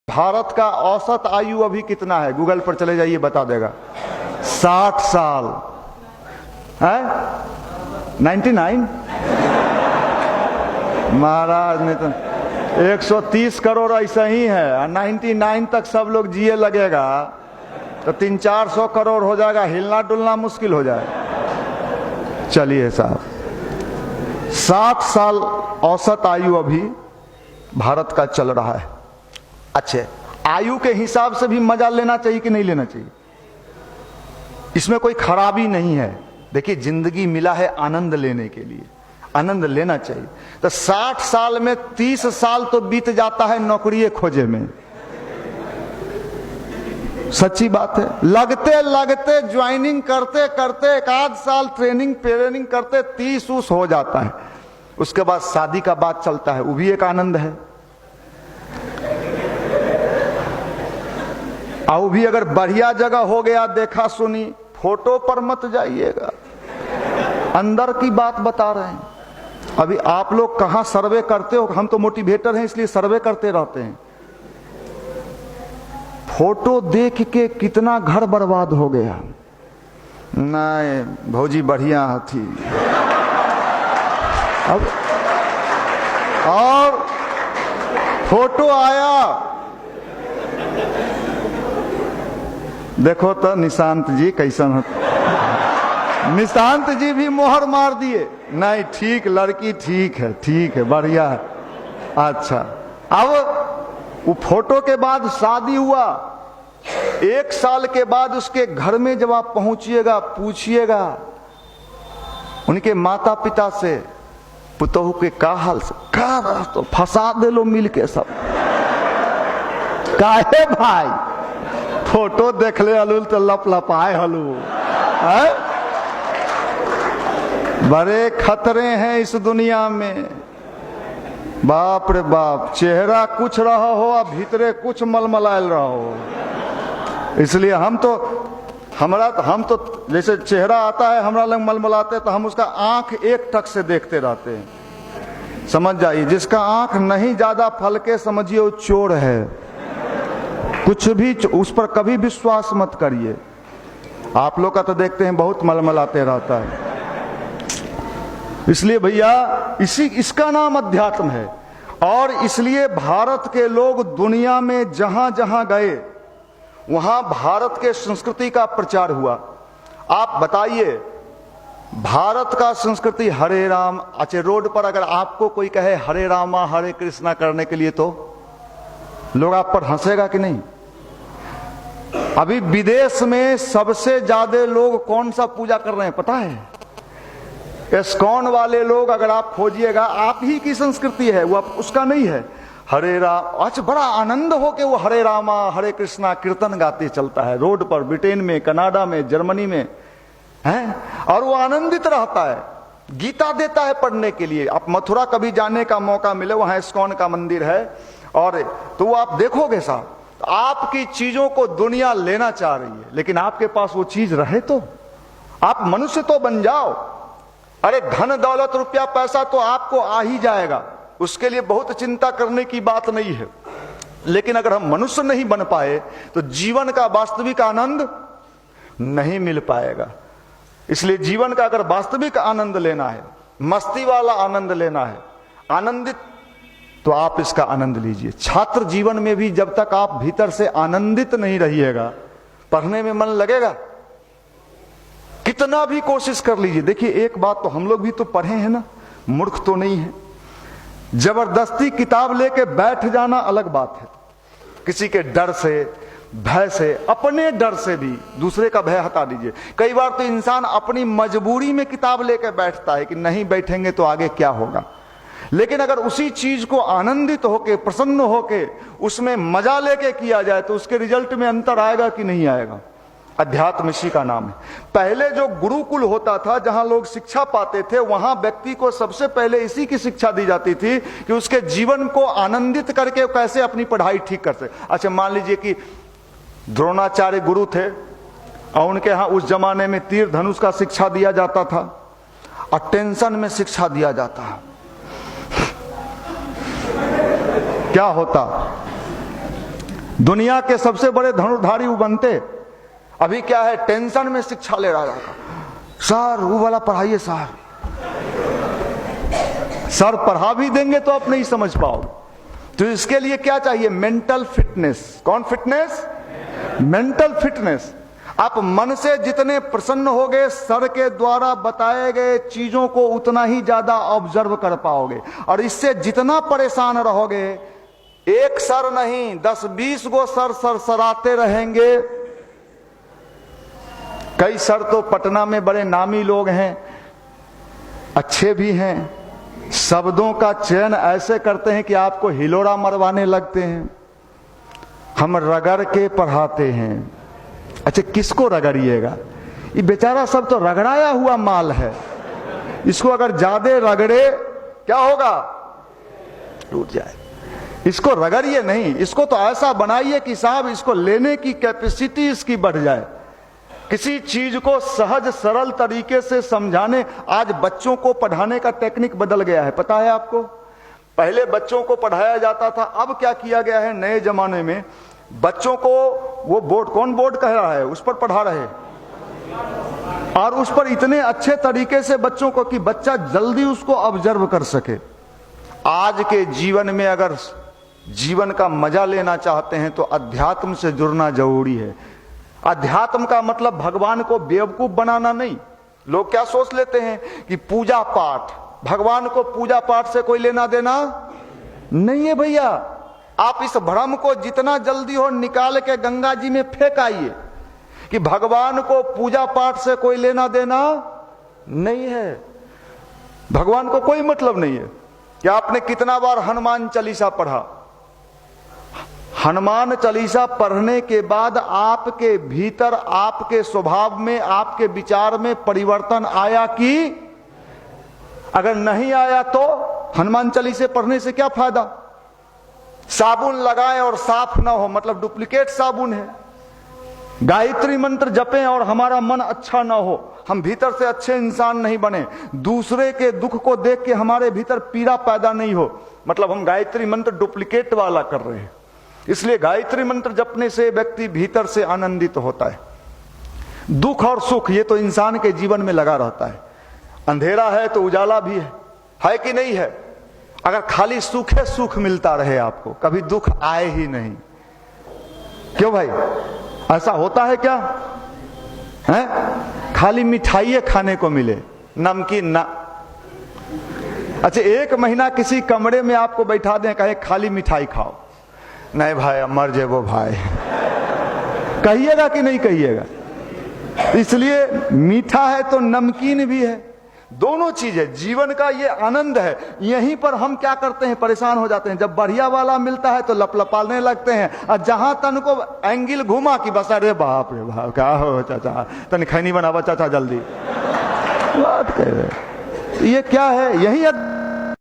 भारत का औसत आयु अभी कितना है? गूगल पर चले जाइए, बता देगा। 60 साल है। 99 महाराज ने तो 130 करोड़ ऐसा ही है। 99 तक सब लोग जिए लगेगा तो 300-400 करोड़ हो जाएगा, हिलना डुलना मुश्किल हो जाए। चलिए साहब, 60 साल औसत आयु अभी भारत का चल रहा है। अच्छे, आयु के हिसाब से भी मजा लेना चाहिए कि नहीं लेना चाहिए? इसमें कोई खराबी नहीं है। देखिए, जिंदगी मिला है आनंद लेने के लिए, आनंद लेना चाहिए। तो 60 साल में 30 साल तो बीत जाता है नौकरी खोजे में। सच्ची बात है। लगते लगते ज्वाइनिंग करते करते एक आध साल ट्रेनिंग करते 30 हो जाता है। उसके बाद शादी का बात चलता है, वो भी एक आनंद है। और भी अगर बढ़िया जगह हो गया, देखा सुनी, फोटो पर मत जाइएगा, अंदर की बात बता रहे हैं। अभी आप लोग कहां सर्वे करते हो? हम तो मोटिवेटर हैं, इसलिए सर्वे करते रहते हैं। फोटो देख के कितना घर बर्बाद हो गया। नहीं भौजी बढ़िया थी, अब और फोटो आया, देखो तो निशांत जी कैसन होता। निशांत जी भी मोहर मार दिए, नहीं ठीक लड़की, ठीक है बढ़िया है। अच्छा, अब वो फोटो के बाद शादी हुआ। 1 साल के बाद उसके घर में जब आप पहुंचिएगा, पूछिएगा उनके माता पिता से, पुतहु के का हाल से, का तो फंसा दे लो मिल के सब। काहे भाई? फोटो देख ले हलुल तो लप लपाए हलू है? बड़े खतरे हैं इस दुनिया में, बाप रे बाप। चेहरा कुछ रहा हो और भीतरे कुछ मलमलायल रहा हो। इसलिए हम तो जैसे चेहरा आता है हमारा लग मलमलाते, तो हम उसका आंख एक टक से देखते रहते हैं। समझ जाइए, जिसका आंख नहीं ज्यादा फलके समझिए वो चोर है। कुछ भी उस पर कभी विश्वास मत करिए। आप लोग का तो देखते हैं बहुत मलमलाते रहता है। इसलिए भैया इसका नाम अध्यात्म है। और इसलिए भारत के लोग दुनिया में जहां जहां गए वहां भारत के संस्कृति का प्रचार हुआ। आप बताइए, भारत का संस्कृति हरे राम। अच्छे, रोड पर अगर आपको कोई कहे हरे रामा हरे कृष्णा करने के लिए, तो लोग आप पर हंसेगा कि नहीं? अभी विदेश में सबसे ज्यादा लोग कौन सा पूजा कर रहे हैं पता है? इस्कॉन वाले लोग। अगर आप खोजिएगा, आप ही की संस्कृति है वो, उसका नहीं है। हरे राम, अच्छा बड़ा आनंद हो के वो हरे रामा हरे कृष्णा कीर्तन गाते चलता है रोड पर, ब्रिटेन में, कनाडा में, जर्मनी में है। और वो आनंदित रहता है, गीता देता है पढ़ने के लिए। आप मथुरा कभी जाने का मौका मिले, वहां इस्कॉन का मंदिर है, और तो वो आप देखोगे साहब, तो आपकी चीजों को दुनिया लेना चाह रही है, लेकिन आपके पास वो चीज रहे तो आप मनुष्य तो बन जाओ। अरे धन दौलत रुपया पैसा तो आपको आ ही जाएगा, उसके लिए बहुत चिंता करने की बात नहीं है। लेकिन अगर हम मनुष्य नहीं बन पाए तो जीवन का वास्तविक आनंद नहीं मिल पाएगा। इसलिए जीवन का अगर वास्तविक आनंद लेना है, मस्ती वाला आनंद लेना है, आनंदित, तो आप इसका आनंद लीजिए। छात्र जीवन में भी जब तक आप भीतर से आनंदित नहीं रहिएगा, पढ़ने में मन लगेगा? कितना भी कोशिश कर लीजिए। देखिए, एक बात तो हम लोग भी तो पढ़े हैं ना, मूर्ख तो नहीं है। जबरदस्ती किताब लेके बैठ जाना अलग बात है। किसी के डर से, भय से, अपने डर से भी, दूसरे का भय हटा दीजिए। कई बार तो इंसान अपनी मजबूरी में किताब लेके बैठता है कि नहीं बैठेंगे तो आगे क्या होगा। लेकिन अगर उसी चीज को आनंदित होके, प्रसन्न होके, उसमें मजा लेके किया जाए, तो उसके रिजल्ट में अंतर आएगा कि नहीं आएगा? अध्यात्म इसी का नाम है। पहले जो गुरुकुल होता था, जहां लोग शिक्षा पाते थे, वहां व्यक्ति को सबसे पहले इसी की शिक्षा दी जाती थी कि उसके जीवन को आनंदित करके कैसे अपनी पढ़ाई ठीक कर सके। अच्छा, मान लीजिए कि द्रोणाचार्य गुरु थे और उनके यहां उस जमाने में तीर धनुष का शिक्षा दिया जाता था और टेंशन में शिक्षा दिया जाता है। क्या होता? दुनिया के सबसे बड़े धनुर्धारी वो बनते। अभी क्या है, टेंशन में शिक्षा ले रहा था, सर वो वाला पढ़ाइए सर। सर पढ़ा भी देंगे तो आप नहीं समझ पाओगे। तो इसके लिए क्या चाहिए, मेंटल फिटनेस। कौन फिटनेस? Mental fitness. आप मन से जितने प्रसन्न होगे, सर के द्वारा बताए गए चीजों को उतना ही ज्यादा ऑब्जर्व कर पाओगे। और इससे जितना परेशान रहोगे, एक सर नहीं 10-20 गो सर सरसराते रहेंगे। कई सर तो पटना में बड़े नामी लोग हैं, अच्छे भी हैं, शब्दों का चयन ऐसे करते हैं कि आपको हिलोड़ा मरवाने लगते हैं। हम रगड़ के पढ़ाते हैं। अच्छा, किसको रगड़िएगा? ये बेचारा सब तो रगड़ाया हुआ माल है। इसको अगर ज्यादा रगड़े क्या होगा? टूट जाए। इसको रगड़िए नहीं, इसको तो ऐसा बनाइए कि साहब इसको लेने की कैपेसिटी इसकी बढ़ जाए। किसी चीज को सहज सरल तरीके से समझाने। आज बच्चों को पढ़ाने का टेक्निक बदल गया है, पता है आपको? पहले बच्चों को पढ़ाया जाता था, अब क्या किया गया है नए जमाने में, बच्चों को वो बोर्ड, कौन बोर्ड कह रहा है, उस पर पढ़ा रहे, और उस पर इतने अच्छे तरीके से बच्चों को कि बच्चा जल्दी उसको ऑब्जर्व कर सके। आज के जीवन में अगर जीवन का मजा लेना चाहते हैं तो अध्यात्म से जुड़ना जरूरी है। अध्यात्म का मतलब भगवान को बेवकूफ बनाना नहीं। लोग क्या सोच लेते हैं कि पूजा पाठ, भगवान को पूजा पाठ से कोई लेना देना नहीं है भैया। आप इस भ्रम को जितना जल्दी हो निकाल के गंगा जी में फेंक आइए कि भगवान को पूजा पाठ से कोई लेना देना नहीं है। भगवान को कोई मतलब नहीं है कि आपने कितना बार हनुमान चालीसा पढ़ा। हनुमान चालीसा पढ़ने के बाद आपके भीतर, आपके स्वभाव में, आपके विचार में परिवर्तन आया कि अगर नहीं आया तो हनुमान चालीसे पढ़ने से क्या फायदा? साबुन लगाएं और साफ ना हो मतलब डुप्लीकेट साबुन है। गायत्री मंत्र जपें और हमारा मन अच्छा ना हो, हम भीतर से अच्छे इंसान नहीं बने। दूसरे के दुख को देख के हमारे भीतर पीड़ा पैदा नहीं हो, मतलब हम गायत्री मंत्र डुप्लीकेट वाला कर रहे हैं। इसलिए गायत्री मंत्र जपने से व्यक्ति भीतर से आनंदित होता है। दुख और सुख ये तो इंसान के जीवन में लगा रहता है। अंधेरा है तो उजाला भी है कि नहीं है? अगर खाली सुख है, सुख मिलता रहे आपको, कभी दुख आए ही नहीं। क्यों भाई, ऐसा होता है क्या? है खाली मिठाई खाने को मिले, नमकीन ना। अच्छा, 1 महीना किसी कमरे में आपको बैठा दें, कहे खाली मिठाई खाओ, नहीं भाई मर जेबो भाई, कहिएगा कि नहीं कहिएगा? इसलिए मीठा है तो नमकीन भी है, दोनों चीज है। जीवन का ये आनंद है। यहीं पर हम क्या करते हैं, परेशान हो जाते हैं। जब बढ़िया वाला मिलता है तो लपलपाने लगते हैं, और जहां तन को एंगल घुमा कि बस अरे बाप रे बाप क्या हो चाचा, तन खैनी बनावा चाचा जल्दी, बात कह रहे। ये क्या है? यही